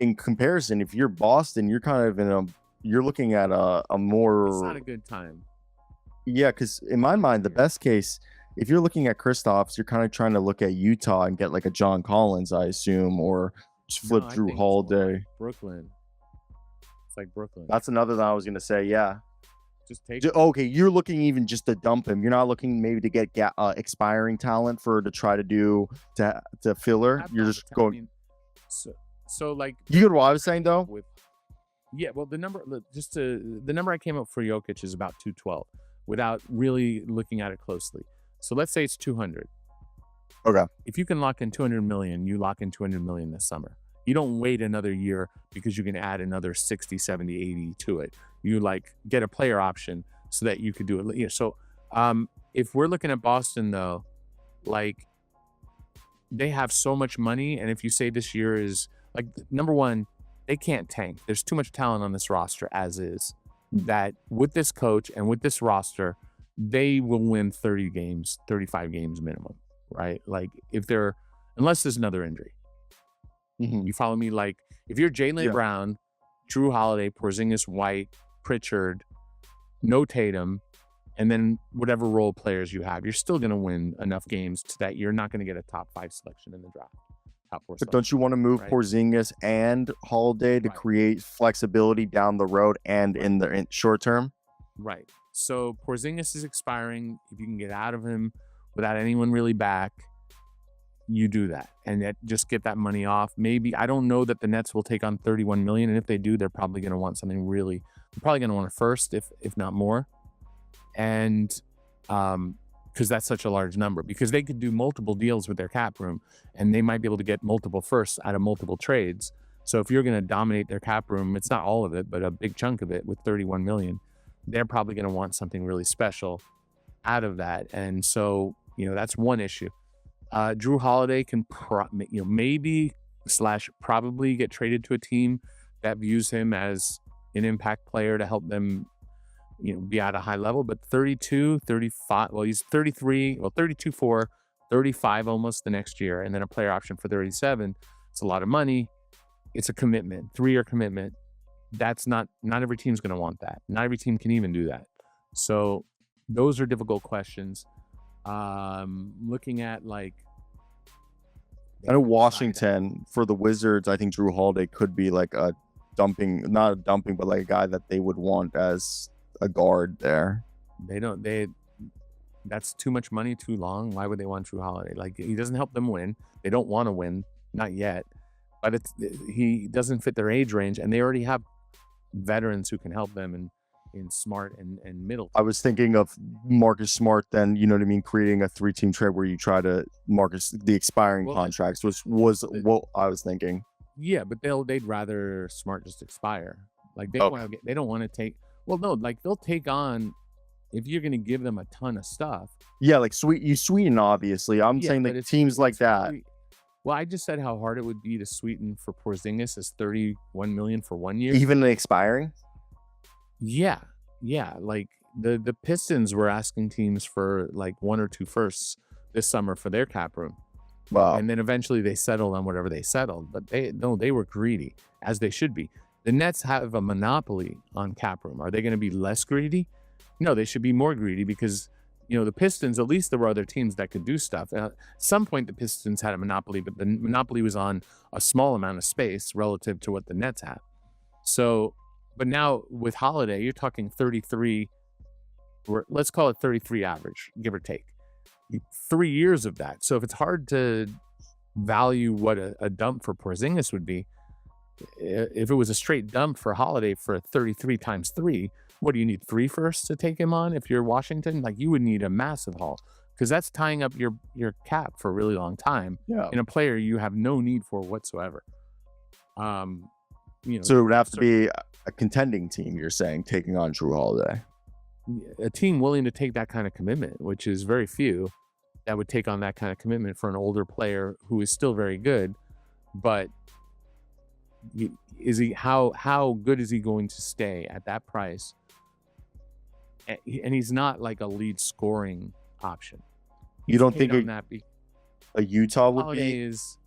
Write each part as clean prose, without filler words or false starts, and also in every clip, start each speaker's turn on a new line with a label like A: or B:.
A: in comparison, if you're Boston, you're kind of you're looking at a
B: It's
A: more,
B: not a good time.
A: yeah, because in my mind, the best case, if you're looking at Kristaps, you're kind of trying to look at Utah and get like a John Collins, I assume, or just flip
B: No, I
A: Drew
B: think it's more
A: Holiday.
B: like Brooklyn. It's like Brooklyn.
A: That's another thing I was gonna say. Yeah.
B: Just take
A: Okay, you're looking even just to dump him. You're not looking maybe to get expiring talent to try to do to filler.
B: have
A: You're
B: all
A: just
B: the
A: going.
B: mean, so like
A: You get what I was saying though?
B: well, the number I came up for Jokic is about 212 without really looking at it closely. So let's say it's 200.
A: Okay.
B: If you can lock in 200 million, you lock in 200 million this summer. You don't wait another year because you can add another 60, 70, 80 to it. You like get a player option so that you could do it. Yeah, so if we're looking at Boston though, like they have so much money, and if you say this year is like number one, they can't tank. There's too much talent on this roster as is. That with this coach and with this roster, they will win 30 games, 35 games minimum, right? Like unless there's another injury.
A: Mm-hmm.
B: You follow me? Like if you're Jaylen Brown, Drew Holiday, Porzingis, White, Pritchard, no Tatum, and then whatever role players you have, you're still going to win enough games to that you're not going to get a top 5 selection in the draft. Top 4
A: But don't you want to move Porzingis and Holiday to create flexibility down the road and in the short term?
B: Right. So Porzingis is expiring. If you can get out of him without anyone really back, you do that and just get that money off. Maybe, I don't know that the Nets will take on 31 million, and if they do, they're probably going to want something really. They're probably going to want a first, if not more, and because that's such a large number. Because they could do multiple deals with their cap room, and they might be able to get multiple firsts out of multiple trades. So if you're going to dominate their cap room, it's not all of it, but a big chunk of it with 31 million, they're probably going to want something really special out of that, and so that's one issue. Drew Holiday can maybe / probably get traded to a team that views him as an impact player to help them be at a high level. But 32, 35, well, he's 33, well, 32 for 35 almost the next year, and then a player option for 37. It's a lot of money. It's a commitment, 3-year commitment. That's not every team's going to want that. Not every team can even do that. So those are difficult questions. Looking at I
A: know Washington for the Wizards, I think Drew Holiday could be like a dumping, not a dumping, but like a guy that they would want as a guard there.
B: That's too much money, too long. Why would they want Drew Holiday? Like, he doesn't help them win. They don't want to win, not yet. But he doesn't fit their age range, and they already have veterans who can help them in Smart and Middleton.
A: I was thinking of Marcus Smart, then, you know what I mean, creating a 3-team trade where you try to Marcus the expiring contracts was what I was thinking.
B: Yeah, but they'd rather Smart just expire. Like they don't want to take. Well, no, like they'll take on if you're going to give them a ton of stuff.
A: Yeah, like you sweeten, obviously. I'm saying like teams like that.
B: Well, I just said how hard it would be to sweeten for Porzingis as 31 million for 1 year.
A: Even the expiring?
B: Yeah. Like the Pistons were asking teams for like 1 or 2 firsts this summer for their cap room.
A: Wow.
B: And then eventually they settled on whatever they settled. But they were greedy, as they should be. The Nets have a monopoly on cap room. Are they going to be less greedy? No, they should be more greedy because, the Pistons, at least there were other teams that could do stuff. At some point, the Pistons had a monopoly, but the monopoly was on a small amount of space relative to what the Nets have. So, but now with Holiday, you're talking 33, let's call it 33 average, give or take. 3 years of that. So if it's hard to value what a dump for Porzingis would be, if it was a straight dump for Holiday for 33 times 3, what do you need, 3 firsts to take him on? If you're Washington, like you would need a massive haul because that's tying up your cap for a really long time in a player you have no need for whatsoever.
A: So it would have to be a contending team, you're saying, taking on Drew Holiday.
B: A team willing to take that kind of commitment, which is very few that would take on that kind of commitment for an older player who is still very good, but how good is he going to stay at that price? And he's not like a lead scoring option.
A: You don't think a Utah would
B: Holiday
A: be?
B: Is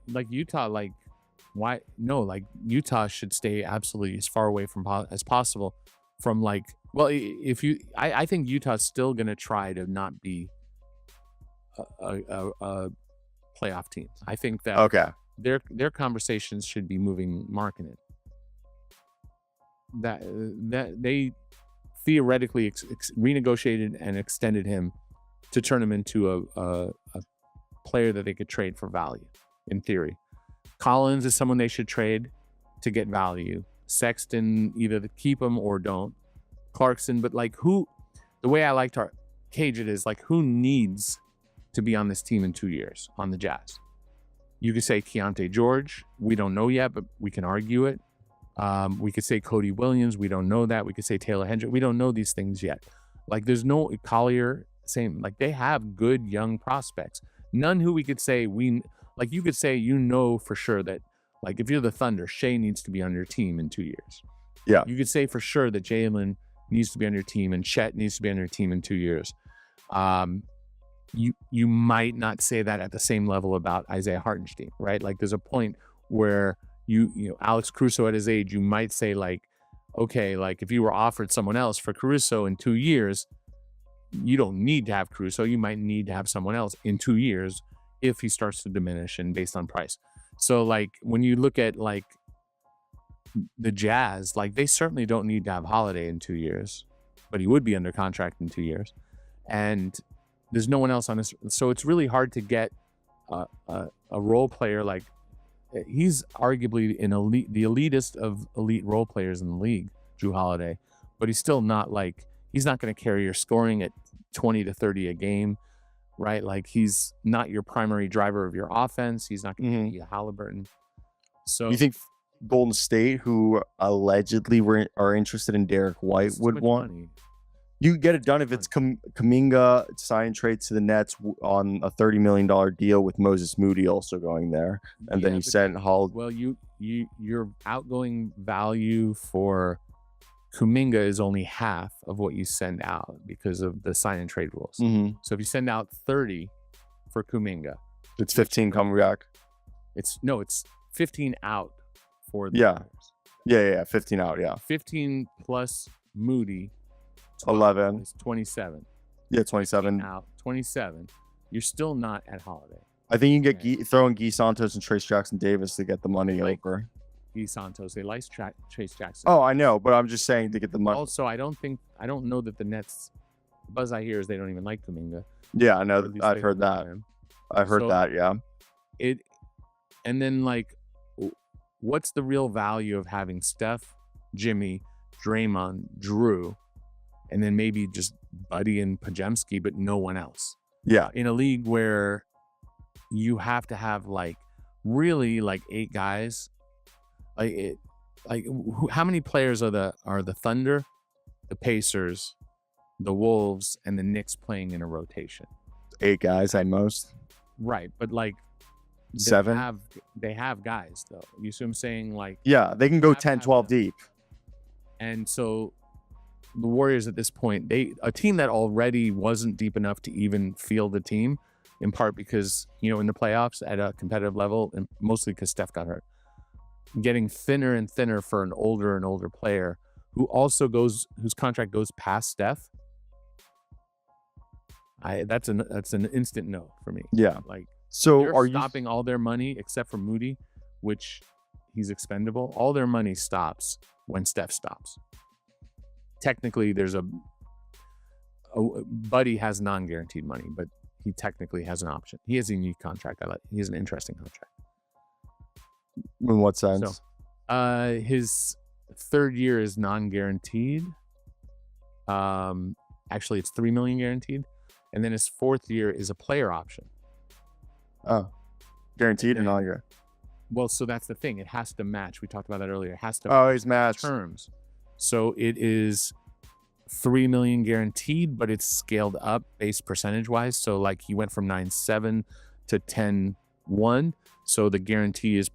B: like Utah, like Why? No, like Utah should stay absolutely as far away from as possible from like. Well, if you, I think Utah's still gonna try to not be a playoff team. I think that
A: Okay.
B: their conversations should be moving Markkanen. That they theoretically renegotiated and extended him to turn him into a player that they could trade for value, in theory. Collins is someone they should trade to get value. Sexton, either to keep him or don't. Clarkson, but like who, the way I like to cage it is like who needs to be on this team in 2 years on the Jazz? You could say Keontae George. We don't know yet, but we can argue it. We could say Cody Williams. We don't know that. We could say Taylor Hendrick. We don't know these things yet. Like there's no Collier, same. Like they have good young prospects. None who we could say like you could say, you know, for sure that like if you're the Thunder, Shea needs to be on your team in 2 years.
A: Yeah.
B: You could say for sure that Jalen needs to be on your team and Chet needs to be on your team in 2 years. You might not say that at the same level about Isaiah Hartenstein, right? Like there's a point where you know, Alex Caruso at his age, you might say like, okay, like if you were offered someone else for Caruso in 2 years, you don't need to have Caruso. You might need to have someone else in 2 years if he starts to diminish and based on price. So like when you look at like the Jazz, like they certainly don't need to have Holiday in 2 years, but he would be under contract in 2 years. And there's no one else on this. So it's really hard to get a role player like, he's arguably the elitist of elite role players in the league, Jrue Holiday, but he's still not like, he's not going to carry your scoring at 20 to 30 a game, right? Like he's not your primary driver of your offense. He's not going to be a Halliburton. So
A: you think Golden State, who allegedly are interested in Derek White, would want? Money. You get it done if it's Kuminga sign trade to the Nets on a $30 million deal with Moses Moody also going there, and then you send Hall.
B: Well, your outgoing value for Kuminga is only half of what you send out because of the sign and trade rules.
A: Mm-hmm.
B: So if you send out 30 for Kuminga,
A: it's 15 coming back.
B: It's 15 out for the
A: yeah 15 out,
B: 15 plus Moody.
A: 11
B: is 27.
A: Yeah, 27
B: out. 27. You're still not at Holiday.
A: I think you can get throw in Guy Santos and Trace Jackson Davis to get the money over.
B: Guy Santos, they like Trace Jackson.
A: Oh, I know, but I'm just saying to get the money.
B: Also, I don't know that the Nets. The buzz I hear is they don't even like Kuminga.
A: Yeah, I know. I've heard that. I've heard that. Yeah.
B: And then like, what's the real value of having Steph, Jimmy, Draymond, Jrue? And then maybe just Buddy and Pajemski, but no one else.
A: Yeah.
B: In a league where you have to have like really like 8 guys, how many players are the Thunder, the Pacers, the Wolves, and the Knicks playing in a rotation?
A: 8 guys at most.
B: Right, but like
A: 7.
B: They have guys though. You see what I'm saying? Like
A: yeah, they can go 10, 12 deep.
B: And so the Warriors at this point, a team that already wasn't deep enough to even field the team, in part because, you know, in the playoffs at a competitive level, and mostly because Steph got hurt, getting thinner and thinner for an older and older player whose contract goes past Steph. That's an instant no for me.
A: Yeah.
B: Like,
A: so are you
B: stopping all their money except for Moody, which he's expendable? All their money stops when Steph stops. Technically, there's a Buddy has non-guaranteed money, but he technically has an option. He has a unique contract. He has an interesting contract.
A: In what sense?
B: So, his 3rd year is non-guaranteed. Actually, it's $3 million guaranteed, and then his 4th year is a player option.
A: Oh, guaranteed or non-guaranteed?
B: Well, so that's the thing. It has to match. We talked about that earlier. It has to.
A: Oh, he's matched
B: terms. So it is $3 million guaranteed, but it's scaled up base percentage wise. So like he went from 9.7 to 10.1. So the guarantee is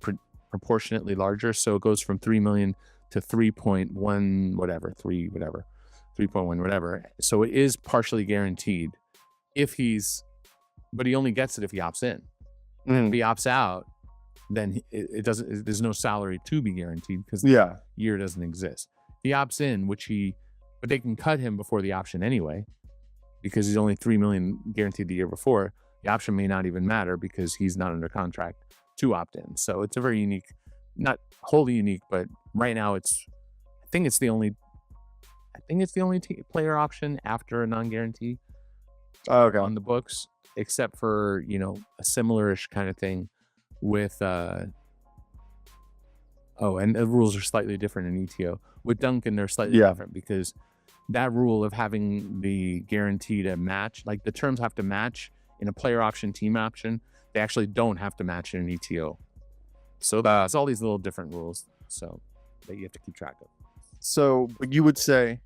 B: proportionately larger. So it goes from 3 million to 3.1 whatever, 3.1 whatever. So it is partially guaranteed but he only gets it if he opts in. If he opts out, then it doesn't. There's no salary to be guaranteed because
A: Yeah.
B: the year doesn't exist. He opts in, but they can cut him before the option anyway, because he's only $3 million guaranteed the year before. The option may not even matter because he's not under contract to opt in. So it's a very unique, not wholly unique, but right now I think it's the only player option after a non-guarantee
A: Okay.
B: on the books, except for, a similar-ish kind of thing with and the rules are slightly different in ETO. With Duncan, they're slightly different because that rule of having the guarantee to match, like the terms have to match in a player option, team option, they actually don't have to match in an ETO. So that's all these little different rules so that you have to keep track of.
A: So, but you would say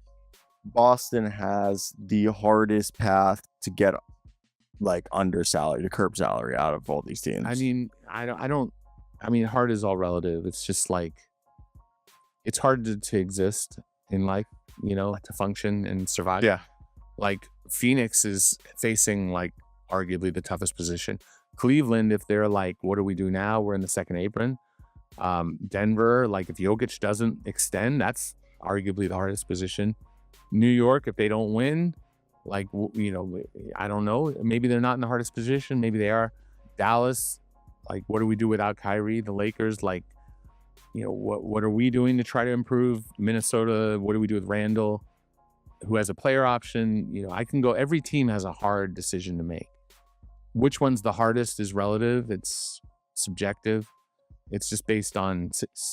A: Boston has the hardest path to get like under salary, to curb salary out of all these teams.
B: I mean, hard is all relative. It's just like, it's hard to exist in life, to function and survive.
A: Yeah.
B: Like Phoenix is facing like arguably the toughest position. Cleveland, if they're like, what do we do now? We're in the second apron. Denver, like if Jokic doesn't extend, that's arguably the hardest position. New York, if they don't win, like, I don't know. Maybe they're not in the hardest position. Maybe they are. Dallas, like, what do we do without Kyrie? The Lakers, like, what are we doing to try to improve? Minnesota, what do we do with Randall, who has a player option? I can go. Every team has a hard decision to make. Which one's the hardest is relative. It's subjective. It's just based on,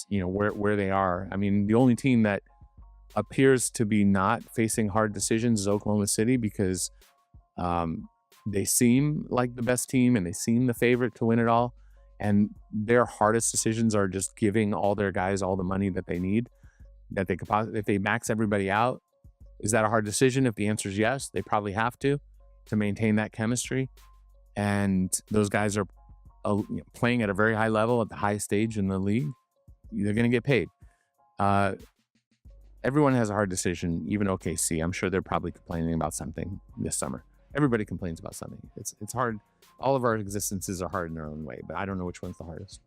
B: where they are. I mean, the only team that appears to be not facing hard decisions is Oklahoma City because they seem like the best team and they seem the favorite to win it all. And their hardest decisions are just giving all their guys all the money that they need, that they could possibly, if they max everybody out. Is that a hard decision? If the answer is yes, they probably have to maintain that chemistry. And those guys are playing at a very high level at the highest stage in the league. They're going to get paid. Everyone has a hard decision, even OKC. I'm sure they're probably complaining about something this summer. Everybody complains about something. It's hard. All of our existences are hard in their own way, but I don't know which one's the hardest.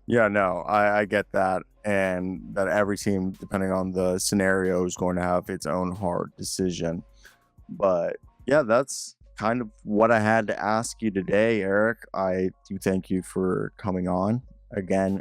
A: Yeah, no, I get that. And that every team, depending on the scenario, is going to have its own hard decision. But yeah, that's kind of what I had to ask you today, Eric. I do thank you for coming on. Again,